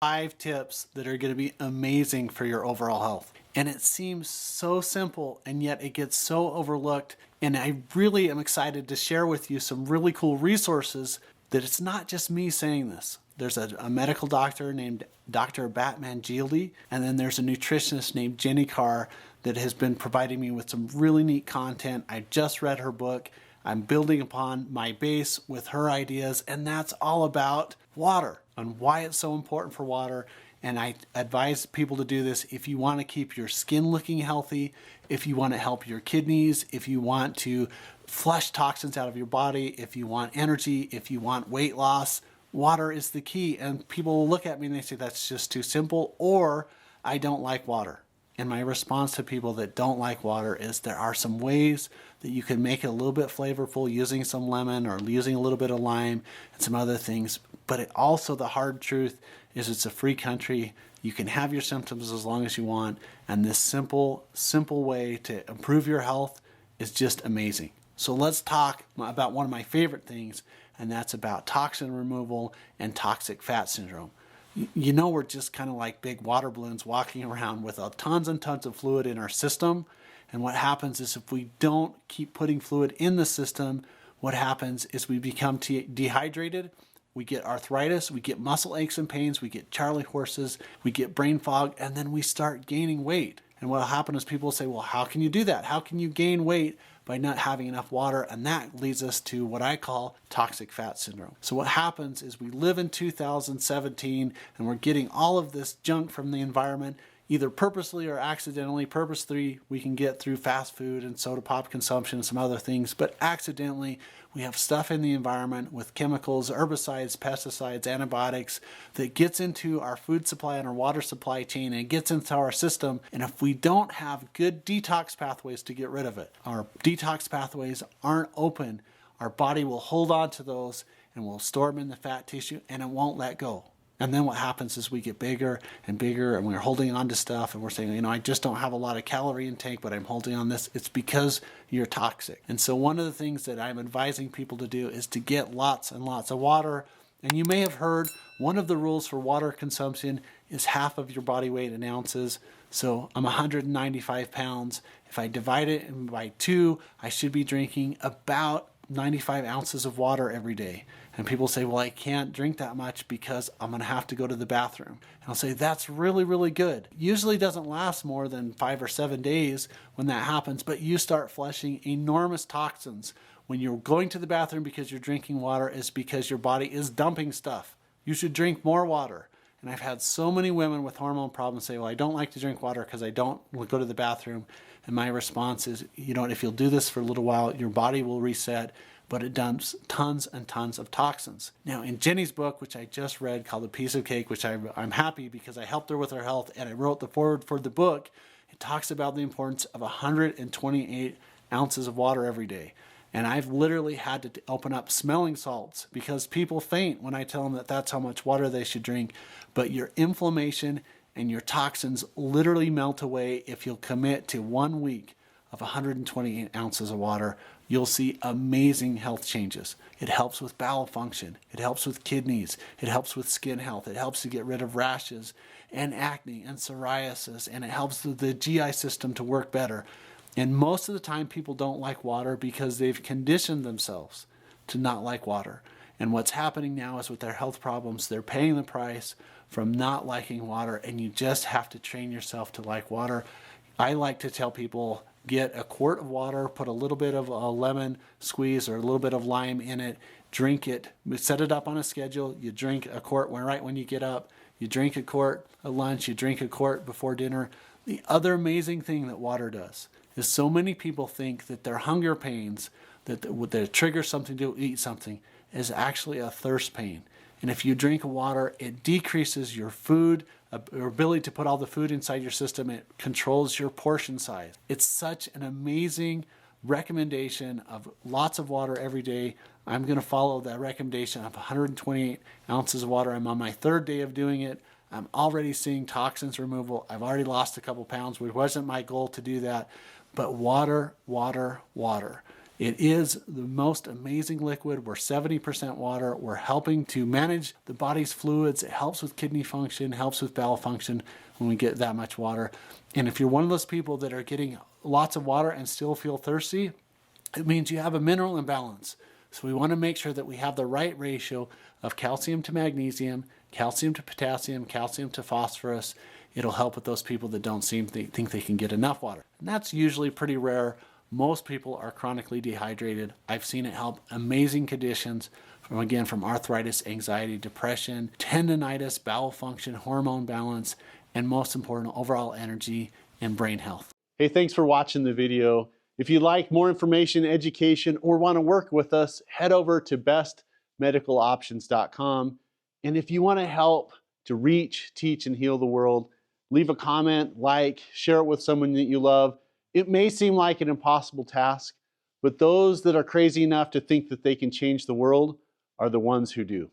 5 tips that are going to be amazing for your overall health. And it seems so simple, and yet it gets so overlooked. And I really am excited to share with you some really cool resources that it's not just me saying this. There's a medical doctor named Dr. Batman Gildy, and then there's a nutritionist named Jenny Carr that has been providing me with some really neat content. I just read her book. I'm building upon my base with her ideas, and that's all about water and why it's so important for water. And I advise people to do this if you want to keep your skin looking healthy, if you want to help your kidneys, if you want to flush toxins out of your body, if you want energy, if you want weight loss. Water is the key. And people will look at me and they say that's just too simple, or I don't like water. And my response to people that don't like water is there are some ways that you can make it a little bit flavorful using some lemon or using a little bit of lime and some other things. But it also, the hard truth is it's a free country. You can have your symptoms as long as you want. And this simple way to improve your health is just amazing. So let's talk about one of my favorite things, and that's about toxin removal and toxic fat syndrome. You know, we're just kind of like big water balloons walking around with tons and tons of fluid in our system. And what happens is if we don't keep putting fluid in the system, what happens is we become dehydrated, we get arthritis, we get muscle aches and pains, we get Charlie horses, we get brain fog, and then we start gaining weight. And what will happen is people say, well, how can you do that? How can you gain weight by not having enough water? And that leads us to what I call toxic fat syndrome. So what happens is we live in 2017 and we're getting all of this junk from the environment, either purposely or accidentally. Purposely, we can get through fast food and soda pop consumption and some other things, but accidentally, we have stuff in the environment with chemicals, herbicides, pesticides, antibiotics that gets into our food supply and our water supply chain and gets into our system. And if we don't have good detox pathways to get rid of it, our detox pathways aren't open, our body will hold on to those and will store them in the fat tissue and it won't let go. And then what happens is we get bigger and bigger and we're holding on to stuff and we're saying, I just don't have a lot of calorie intake, but I'm holding on this. It's because you're toxic. And so one of the things that I'm advising people to do is to get lots and lots of water. And you may have heard one of the rules for water consumption is half of your body weight in ounces. So I'm 195 pounds. If I divide it by 2, I should be drinking about 95 ounces of water every day. And people say, well, I can't drink that much because I'm going to have to go to the bathroom. And I'll say, that's really, really good. Usually doesn't last more than 5 or 7 days when that happens, but you start flushing enormous toxins. When you're going to the bathroom because you're drinking water, is because your body is dumping stuff. You should drink more water. And I've had so many women with hormone problems say, well, I don't like to drink water because I don't go to the bathroom. And my response is, if you'll do this for a little while, your body will reset, but it dumps tons and tons of toxins. Now, in Jenny's book, which I just read, called A Piece of Cake, which I'm happy because I helped her with her health and I wrote the foreword for the book, it talks about the importance of 128 ounces of water every day. And I've literally had to open up smelling salts because people faint when I tell them that that's how much water they should drink. But your inflammation and your toxins literally melt away if you'll commit to 1 week of 128 ounces of water. You'll see amazing health changes. It helps with bowel function. It helps with kidneys. It helps with skin health. It helps to get rid of rashes and acne and psoriasis. And it helps the GI system to work better. And most of the time people don't like water because they've conditioned themselves to not like water. And what's happening now is with their health problems, they're paying the price from not liking water. And you just have to train yourself to like water. I like to tell people, get a quart of water, put a little bit of a lemon squeeze or a little bit of lime in it, drink it, set it up on a schedule. You drink a quart right when you get up, you drink a quart at lunch, you drink a quart before dinner. The other amazing thing that water does is so many people think that their hunger pains, that trigger something to eat something, is actually a thirst pain. And if you drink water, it decreases your your ability to put all the food inside your system. It controls your portion size. It's such an amazing recommendation of lots of water every day. I'm going to follow that recommendation of 128 ounces of water. I'm on my 3rd day of doing it. I'm already seeing toxins removal. I've already lost a couple pounds, which wasn't my goal to do that. But water, water, water. It is the most amazing liquid. We're 70% water. We're helping to manage the body's fluids. It helps with kidney function, helps with bowel function when we get that much water. And if you're one of those people that are getting lots of water and still feel thirsty, it means you have a mineral imbalance. So we want to make sure that we have the right ratio of calcium to magnesium, calcium to potassium, calcium to phosphorus. It'll help with those people that don't think they can get enough water. And that's usually pretty rare. Most people are chronically dehydrated. I've seen it help amazing conditions from arthritis, anxiety, depression, tendonitis, bowel function, hormone balance, and most important, overall energy and brain health. Hey, thanks for watching the video. If you'd like more information, education, or want to work with us, head over to bestmedicaloptions.com. And if you want to help to reach, teach, and heal the world, leave a comment, share it with someone that you love. It may seem like an impossible task, but those that are crazy enough to think that they can change the world are the ones who do.